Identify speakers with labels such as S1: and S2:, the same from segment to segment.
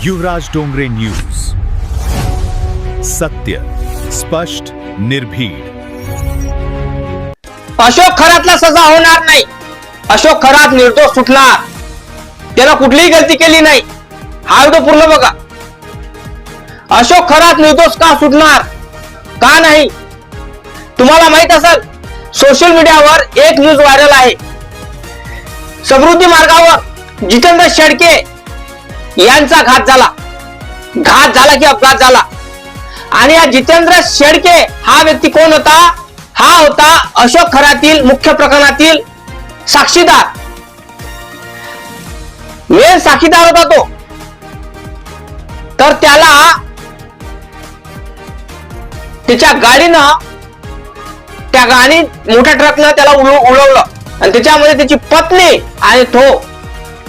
S1: युवराज Dongre news, सत्य, स्पष्ट, निर्भीड.
S2: अशोक खरातला सजा होणार नाही. अशोक खरात निर्दोष सुटणार. त्याला कुठलीही गलती केली नाही. हा व्हिडिओ पूर्ण बघा. अशोक खरात निर्दोष का सुटणार, का नाही? तुम्हाला माहित असेल, सोशल मीडियावर एक न्यूज व्हायरल आहे. समृद्धी मार्गावर जितेंद्र शेळके यांचा घात झाला की अपघात झाला. आणि या जितेंद्र शेळके हा व्यक्ती कोण होता? हा होता अशोक खरातील मुख्य प्रकरणातील साक्षीदार, मेन साक्षीदार होता तो. तर त्याला त्याच्या गाडीनं, त्या गाडी मोठ्या ट्रकनं त्याला उडवलं आणि त्याच्यामध्ये त्याची पत्नी आणि तो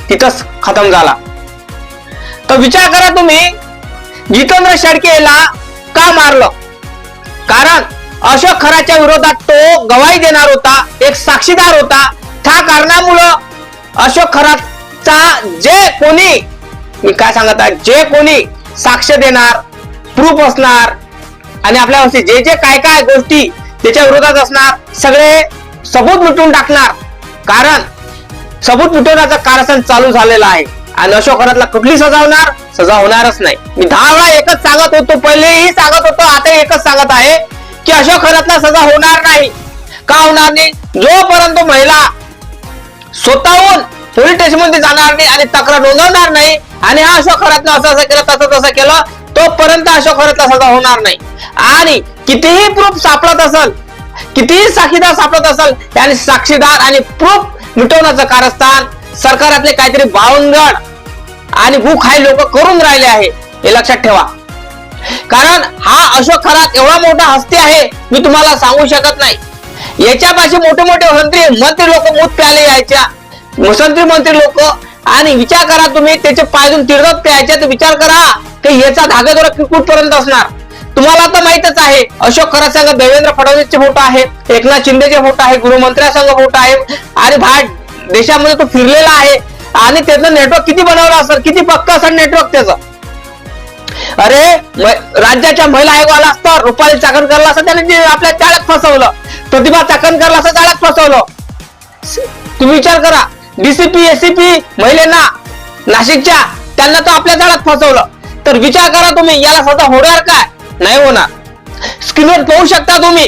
S2: तिथंच खतम झाला. तर विचार करा तुम्ही, जितेंद्र शेळकेला का मारलं? कारण अशोक खराच्या विरोधात तो गवाही देणार होता, एक साक्षीदार होता. त्या कारणामुळं अशोक खराचा जे कोणी, मी काय सांगत आहे, जे कोणी साक्ष देणार, प्रूफ असणार आणि आपल्यावरती जे जे काय काय गोष्टी त्याच्या विरोधात असणार, सगळे सबूत मिटवून टाकणार. कारण सबूत मिटवण्याचा कारस्थान चालू झालेला आहे आणि अशोक खरातला कुठली सजा होणार? सजा होणारच नाही. मी 10 वेळा एकच सांगत होतो, पहिलेही सांगत होतो, आता एकच सांगत आहे की अशोक खरातला सजा होणार नाही. का होणार नाही? जोपर्यंत महिला स्वतःहून पोलीस स्टेशन मध्ये जाणार नाही आणि तक्रार नोंदवणार नाही आणि हा अशोक खरातनं असं केलं, तसं केलं, तोपर्यंत अशोक खरातला सजा होणार नाही. आणि कितीही प्रूफ सापडत असेल, कितीही साक्षीदार सापडत असेल, त्याने साक्षीदार आणि प्रूफ मिटवण्याचं कारस्थान सरकारातले काहीतरी बावनगड आणि भूखाई लोक करून राहिले आहे, हे लक्षात ठेवा. कारण हा अशोक खरात एवढा मोठा हस्ती आहे, मी तुम्हाला सांगू शकत नाही. याच्यापाशी मोठे मोठे मंत्री लोक मूत प्याले यायच्या, मंत्री लोक. आणि विचार करा तुम्ही, त्याचे पायदून तीर्थात प्यायच्या. तर विचार करा की याचा धागेदोरा कुठपर्यंत असणार. तुम्हाला तर माहितच आहे, अशोक खरात संघ देवेंद्र फडणवीसचे फोटो आहे, एकनाथ शिंदेचे फोटो आहे, गृहमंत्र्यांसंघ फोटो आहे आणि बाहेर देशामध्ये तो फिरलेला आहे. आणि त्याचं नेटवर्क किती बनवलं असेल, किती पक्का असेल नेटवर्क त्याचं. अरे राज्याच्या महिला आयोगाला असतं, रुपाली चाकणकरला असं त्याने आपल्या जाळ्यात फसवलं, प्रतिभा चाकणकरला असं जाळ्यात फसवलं. तुम्ही विचार करा, डीसीपी एसीपी महिलांना नाशिकच्या, त्यांना तो आपल्या जाळ्यात फसवलं. तर विचार करा तुम्ही, याला सजा होणार काय? नाही होणार. स्क्रीनवर पाहू शकता तुम्ही,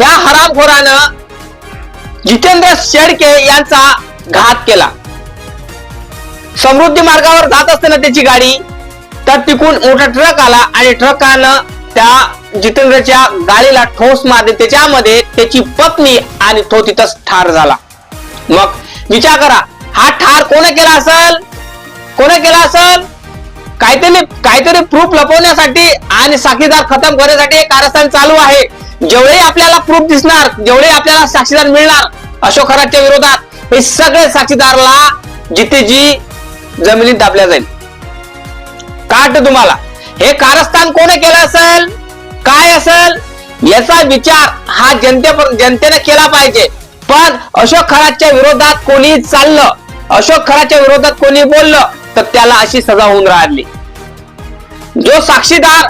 S2: या हरामखोरानं जितेंद्र शेळके यांचा घात केला. समृद्धी मार्गावर जात असताना त्याची गाडी, तर तिकून मोठा ट्रक आला आणि ट्रकानं त्या जितेंद्रच्या गाडीला ठोस मारली. त्याच्यामध्ये त्याची पत्नी आणि तो तिथंच ठार झाला. मग विचार करा, हा ठार कोणी केला असेल? काहीतरी प्रूफ लपवण्यासाठी आणि साक्षीदार खतम करण्यासाठी हे कारस्थान चालू आहे. जेवढे आपल्याला प्रूफ दिसणार, जेवढे आपल्याला साक्षीदार मिळणार अशोक खरातच्या विरोधात, हे सगळे साक्षीदारला जितेजी जमिनीत दाबल्या जाईल. काट तुम्हाला, हे कारस्थान कोणी केलं असेल, काय असेल, याचा विचार हा जनतेने केला पाहिजे. पण अशोक खरातच्या विरोधात कोणी चाललं, अशोक खरातच्या विरोधात कोणी बोललं, तर त्याला अशी सजा होऊन राहिली. जो साक्षीदार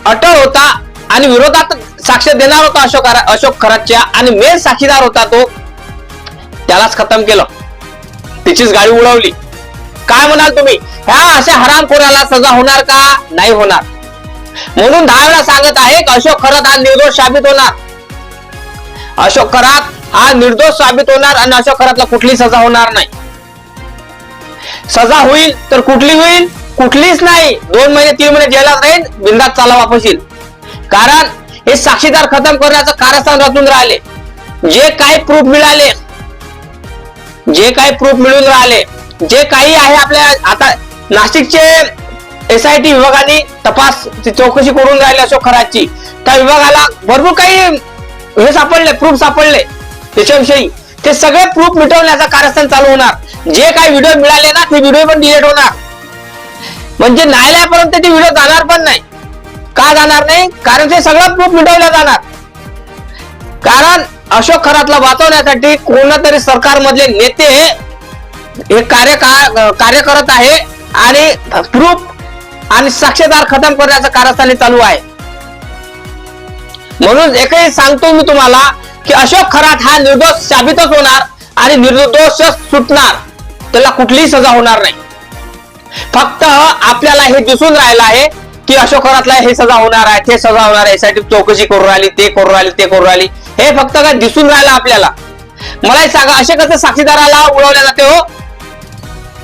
S2: अटळ होता आणि विरोधात साक्ष देणार होता अशोक खरातच्या, आणि मेन साक्षीदार होता तो, त्यालाच खतम केलं, त्याचीच गाडी उडवली. काय म्हणाल तुम्ही? ह्या अशा हरामखोराला सजा होणार का? नाही होणार. म्हणून 10 वेळा सांगत आहे की अशोक खरात हा निर्दोष साबित होणार. अशोक खरात हा निर्दोष साबित होणार आणि अशोक खरातला कुठली सजा होणार नाही. सजा होईल तर कुठली होईल? कुठलीच नाही. 2 महिने 3 महिने जेलात राहील, बिंदात चाला वापस येईल. कारण हे साक्षीदार खतम करण्याचं कारस्थान रचून राहिले. जे काही प्रूफ मिळाले, जे काही प्रूफ मिळून राहिले, जे काही आहे आपल्या, आता नाशिकचे SIT विभागाने तपास चौकशी करून राहिली अशोक खरातची. त्या विभागाला भरपूर काही हे सापडले, प्रूफ सापडले त्याच्याविषयी. ते सगळे प्रूफ मिटवण्याचा कारस्थान चालू होणार. जे काही व्हिडिओ मिळाले ना, ते व्हिडिओ पण डिलीट होणार. म्हणजे न्यायालयापर्यंत ते व्हिडिओ जाणार पण नाही. का जाणार नाही? कारण ते सगळं प्रूफ मिटवलं जाणार. कारण अशोक खरातला वाचवण्यासाठी कोणतरी सरकारमधले नेते हे कार्य करत आहे आणि प्रूफ आणि साक्षीदार खतम करण्याचं कारस्थान चालू आहे. म्हणून एकही सांगतो मी तुम्हाला की अशोक खरात हा निर्दोष साबितच होणार आणि निर्दोष सुटणार, त्याला कुठलीही सजा होणार नाही. फक्त आपल्याला हे दिसून राहिलं आहे की अशोक खरातला हे सजा होणार आहे, ते सजा होणार आहे, यासाठी चौकशी करू राहिली, ते करू राहिली, ते करू राहिली, हे फक्त काय दिसून राहिलं आपल्याला. मला सांगा, असे कसं साक्षीदाराला उडवल्या जाते हो?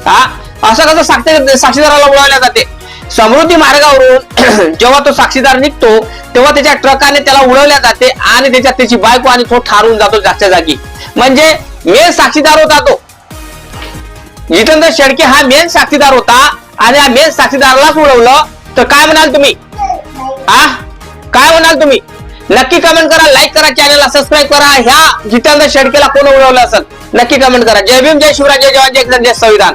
S2: हा, असं कसं साक्षीदाराला उडवल्या जाते? समृद्धी मार्गावरून जेव्हा तो साक्षीदार निघतो तेव्हा त्याच्या ट्रकाने त्याला उडवल्या जाते आणि त्याच्यात त्याची बायको आणि तो ठारून जातो जागच्या जागी. म्हणजे मेन साक्षीदार होता तो जितेंद्र शेळके, हा मेन साक्षीदार होता आणि या मेन साक्षीदारालाच उडवलं. तर काय म्हणाल तुम्ही? काय म्हणाल तुम्ही? नक्की कमेंट करा, लाईक करा, चॅनलला सबस्क्राईब करा. ह्या जितेंद्र शेळकेला कोण उडवलं असेल नक्की कमेंट करा. जय भीम, जय शिवराय, जय जवान, जय किसान, जय संविधान.